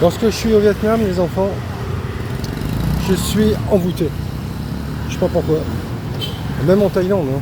Lorsque je suis au Vietnam, les enfants, je suis envoûté. Je sais pas pourquoi. Même en Thaïlande, hein.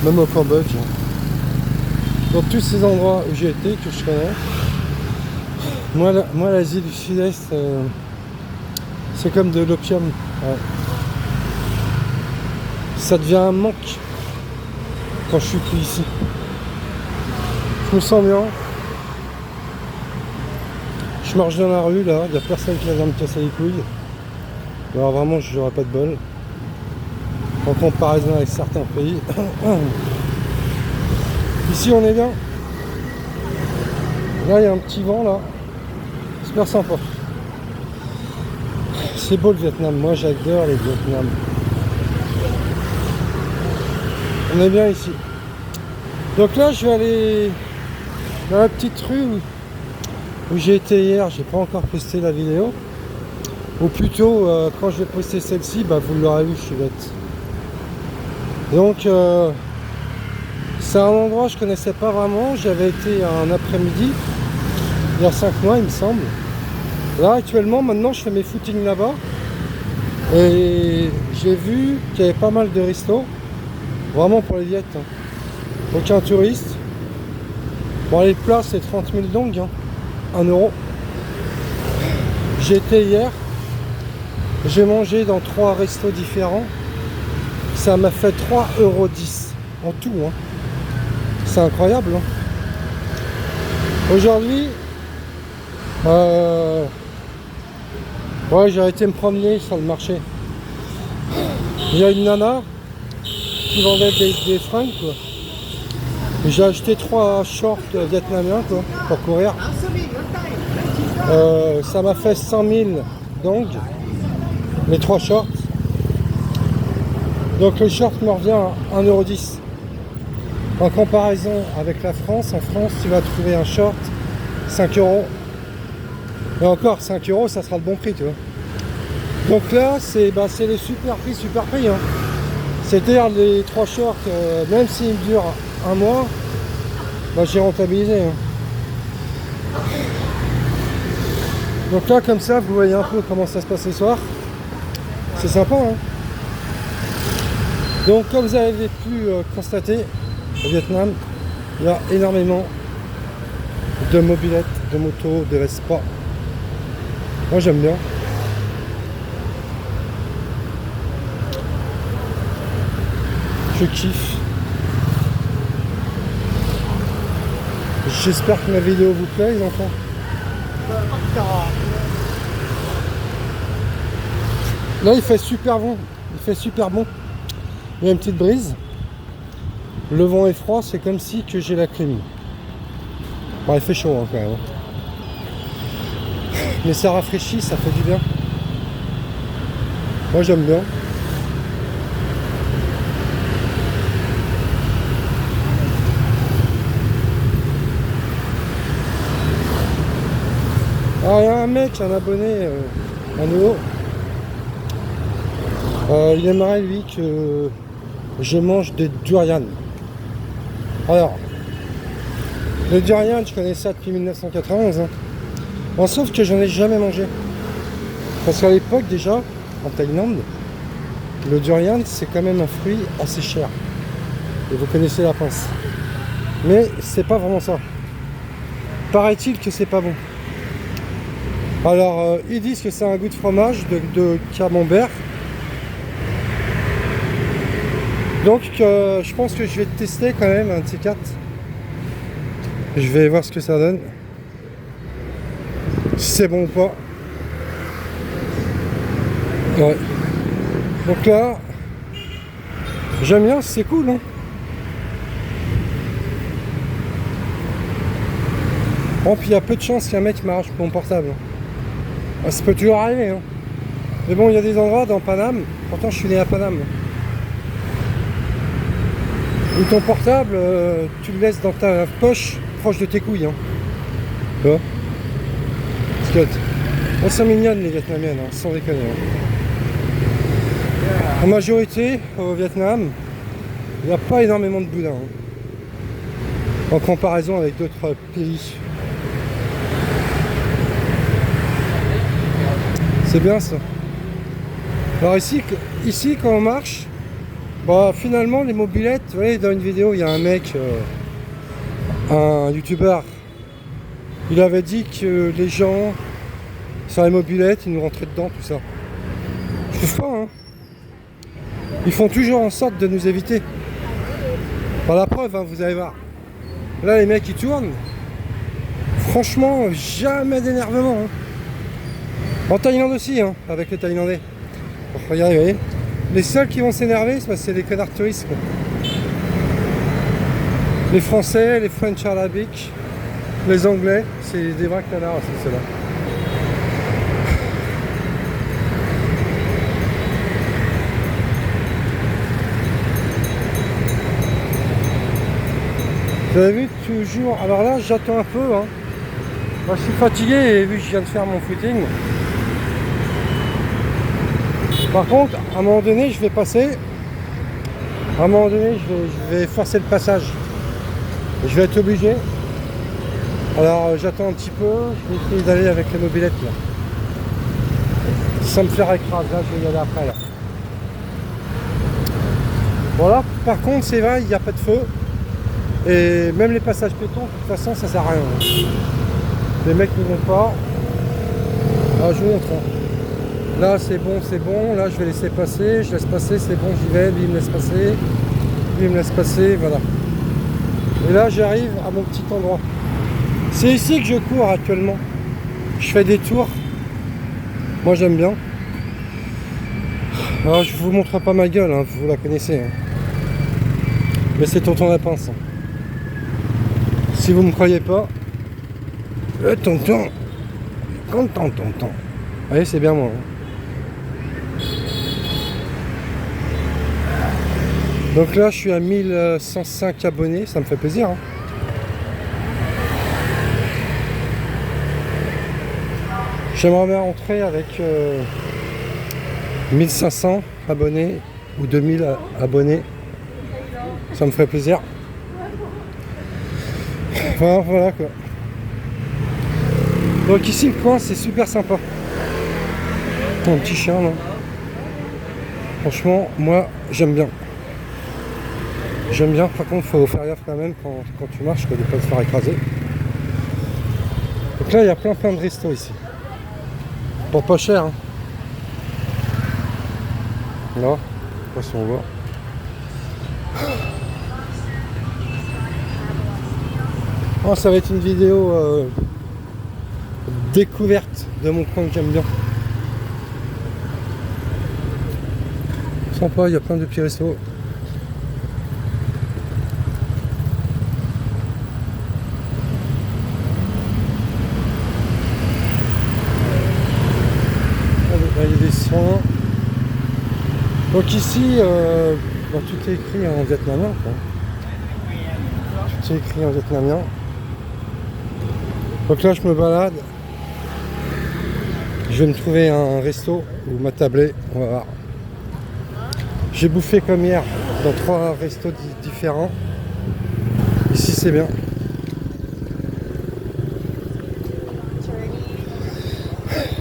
Même au Cambodge. Dans tous ces endroits où j'ai été, que je connais, moi l'Asie du Sud-Est, c'est comme de l'opium. Ouais. Ça devient un manque quand je suis plus ici. Je me sens bien. Je marche dans la rue là, il n'y a personne qui vient me casser les couilles. Alors vraiment, je n'aurai pas de bol. En comparaison avec certains pays. Ici on est bien. Là il y a un petit vent là. Super sympa. C'est beau le Vietnam, moi j'adore les Vietnam. On est bien ici. Donc là je vais aller dans la petite rue où j'ai été hier, j'ai pas encore posté la vidéo. Ou plutôt quand je vais poster celle-ci, bah, vous l'aurez vu, je suis bête. Donc c'est un endroit que je connaissais pas vraiment, j'avais été un après-midi, il y a 5 mois il me semble. Là actuellement maintenant je fais mes footings là-bas. Et j'ai vu qu'il y avait pas mal de restos. Vraiment pour les Viettes. Hein. Aucun touriste. Bon les plats c'est 30 000 dong, hein. 1 euro. J'ai été hier. J'ai mangé dans 3 restos différents. Ça m'a fait 3,10 € en tout. Hein. C'est incroyable. Hein. Aujourd'hui, ouais, j'ai arrêté de me promener sur le marché. Il y a une nana qui vendait des fringues, quoi. J'ai acheté 3 shorts vietnamiens, quoi, pour courir. Ça m'a fait 100 000 donc les 3 shorts. Donc le short me revient à 1,10 €. En comparaison avec la France, en France tu vas trouver un short 5 €. Et encore 5 € ça sera le bon prix, tu vois. Donc là c'est les super prix, hein. C'est-à-dire les 3 shorts, même s'ils durent un mois, bah, j'ai rentabilisé. Hein. Donc là comme ça vous voyez un peu comment ça se passe ce soir. C'est sympa, hein. Donc comme vous avez pu constater, au Vietnam, il y a énormément de mobylettes, de motos, de Vespa. Moi j'aime bien. Je kiffe. J'espère que ma vidéo vous plaît les enfants. Là il fait super bon. Il fait super bon. Il y a une petite brise. Le vent est froid, c'est comme si que j'ai la clim. Bon, il fait chaud hein, quand même. Mais ça rafraîchit, ça fait du bien. Moi j'aime bien. Ah, il y a un mec, un abonné, un nouveau. Il aimerait lui que je mange des durians. Alors, le durian, je connais ça depuis 1991. Hein. Bon, sauf que j'en ai jamais mangé. Parce qu'à l'époque déjà, en Thaïlande, le durian c'est quand même un fruit assez cher. Et vous connaissez la pince. Mais c'est pas vraiment ça. Paraît-il que c'est pas bon. Alors, ils disent que c'est un goût de fromage, de camembert. Donc, je pense que je vais tester quand même un de ces 4. Je vais voir ce que ça donne. Si c'est bon ou pas. Ouais. Donc là, j'aime bien, c'est cool, hein. Bon, puis il y a peu de chances qu'un mec m'arrache mon portable. Ah, ça peut toujours arriver, hein. Mais bon, il y a des endroits dans Paname, pourtant je suis né à Paname, où ton portable, tu le laisses dans ta poche, proche de tes couilles, hein. Tu vois? Parce que, elles sont mignonnes les Vietnamiennes, hein, sans déconner. Hein. En majorité, au Vietnam, il n'y a pas énormément de boudins, hein, en comparaison avec d'autres pays. C'est bien ça. Alors ici quand on marche, bah finalement les mobylettes, vous voyez dans une vidéo il y a un mec, un youtubeur, il avait dit que les gens sur les mobylettes ils nous rentraient dedans tout ça. Je trouve pas hein. Ils font toujours en sorte de nous éviter. Par la preuve, hein, vous allez voir. Là les mecs ils tournent. Franchement, jamais d'énervement. Hein. En Thaïlande aussi, hein, avec les Thaïlandais. Regardez, vous voyez. Les seuls qui vont s'énerver, c'est parce que c'est des connards touristes. Quoi. Les Français, les French Arabic, les Anglais, c'est des vrais connards aussi, ceux-là. Vous avez vu toujours. Alors là, j'attends un peu. Hein. Moi, je suis fatigué et vu que je viens de faire mon footing. Par contre, à un moment donné, je vais passer. À un moment donné, je vais forcer le passage. Je vais être obligé. Alors, j'attends un petit peu. Je vais essayer d'aller avec la mobilette là. Sans me faire écraser, là, je vais y aller après là. Voilà. Par contre, c'est vrai, il n'y a pas de feu. Et même les passages piétons, de toute façon, ça sert à rien. Les mecs ne vont pas. Alors, je vous montre. Hein. Là c'est bon, là je vais laisser passer, je laisse passer, c'est bon, j'y vais, lui il me laisse passer, lui il me laisse passer, voilà. Et là j'arrive à mon petit endroit. C'est ici que je cours actuellement. Je fais des tours. Moi j'aime bien. Alors je vous montre pas ma gueule, hein, vous la connaissez. Hein. Mais c'est Tonton la pince. Si vous me croyez pas, le tonton, content tonton. Vous voyez c'est bien moi. Hein. Donc là je suis à 1105 abonnés, ça me fait plaisir. Hein. J'aimerais bien rentrer avec 1500 abonnés ou 2000 abonnés. Ça me ferait plaisir. Voilà quoi. Donc ici le coin c'est super sympa. Un petit chien là. Franchement moi j'aime bien. J'aime bien, par contre, il faut faire gaffe quand même quand tu marches, de ne pas te faire écraser. Donc là, il y a plein de restos ici. Pour pas cher. Hein. Là, je sais pas si on voit. Oh, ça va être une vidéo découverte de mon coin que j'aime bien. Sympa, il y a plein de petits restos. Donc ici, tout est écrit en vietnamien. Quoi. Tout est écrit en vietnamien. Donc là, je me balade. Je vais me trouver un resto ou m'attabler. On va voir. J'ai bouffé comme hier dans 3 restos différents. Ici, c'est bien.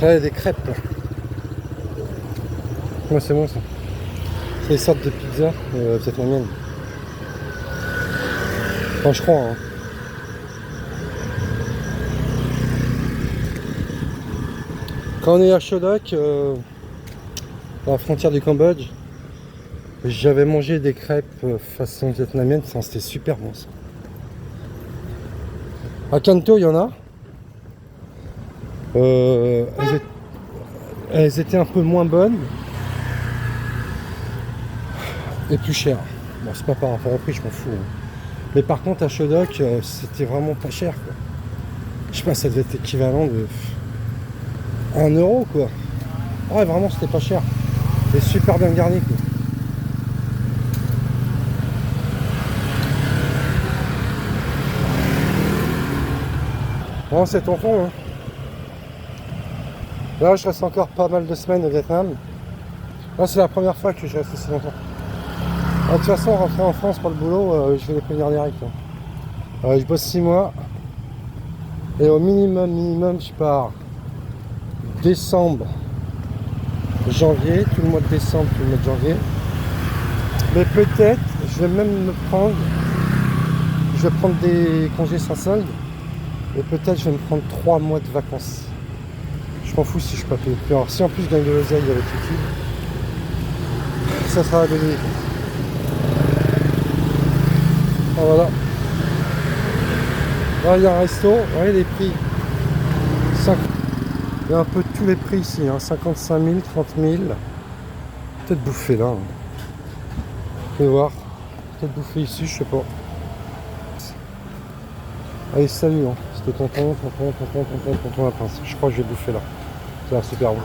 Là, il y a des crêpes. Là. Ouais, c'est bon ça. C'est des sortes de pizzas vietnamiennes. Enfin, je crois. Hein. Quand on est à Chodok, à la frontière du Cambodge, j'avais mangé des crêpes façon vietnamienne. C'était super bon ça. À Canto, il y en a. Elles étaient un peu moins bonnes. Et plus cher. Bon, c'est pas par rapport au prix, je m'en fous. Hein. Mais par contre, à Chodok, c'était vraiment pas cher. Quoi. Je sais pas, ça devait être équivalent de 1 euro, quoi. Ouais, vraiment, c'était pas cher. Et super bien garni, quoi. Bon, c'est tonton. Hein. Là, je reste encore pas mal de semaines au Vietnam. Là, c'est la première fois que je reste aussi longtemps. De toute façon, rentrer en France pour le boulot, je vais les prévenir direct. Hein. Je bosse 6 mois. Et au minimum, je pars décembre janvier, tout le mois de décembre, tout le mois de janvier. Mais peut-être, je vais même me prendre, je vais prendre des congés sans solde. Et peut-être je vais me prendre 3 mois de vacances. Je m'en fous si je peux pas payer. Alors si en plus je gagne de l'oseille avec YouTube, ça sera la bonne idée. Ah, voilà. Là il y a un resto, vous voyez les prix. Il y a un peu de tous les prix ici, hein. 55 000, 30 000. Peut-être bouffer là. Hein. Je vais voir. Peut-être bouffer ici, je sais pas. Allez, salut. Hein. C'était tonton la pince. Je crois que je vais bouffer là. Ça a l'air super bon.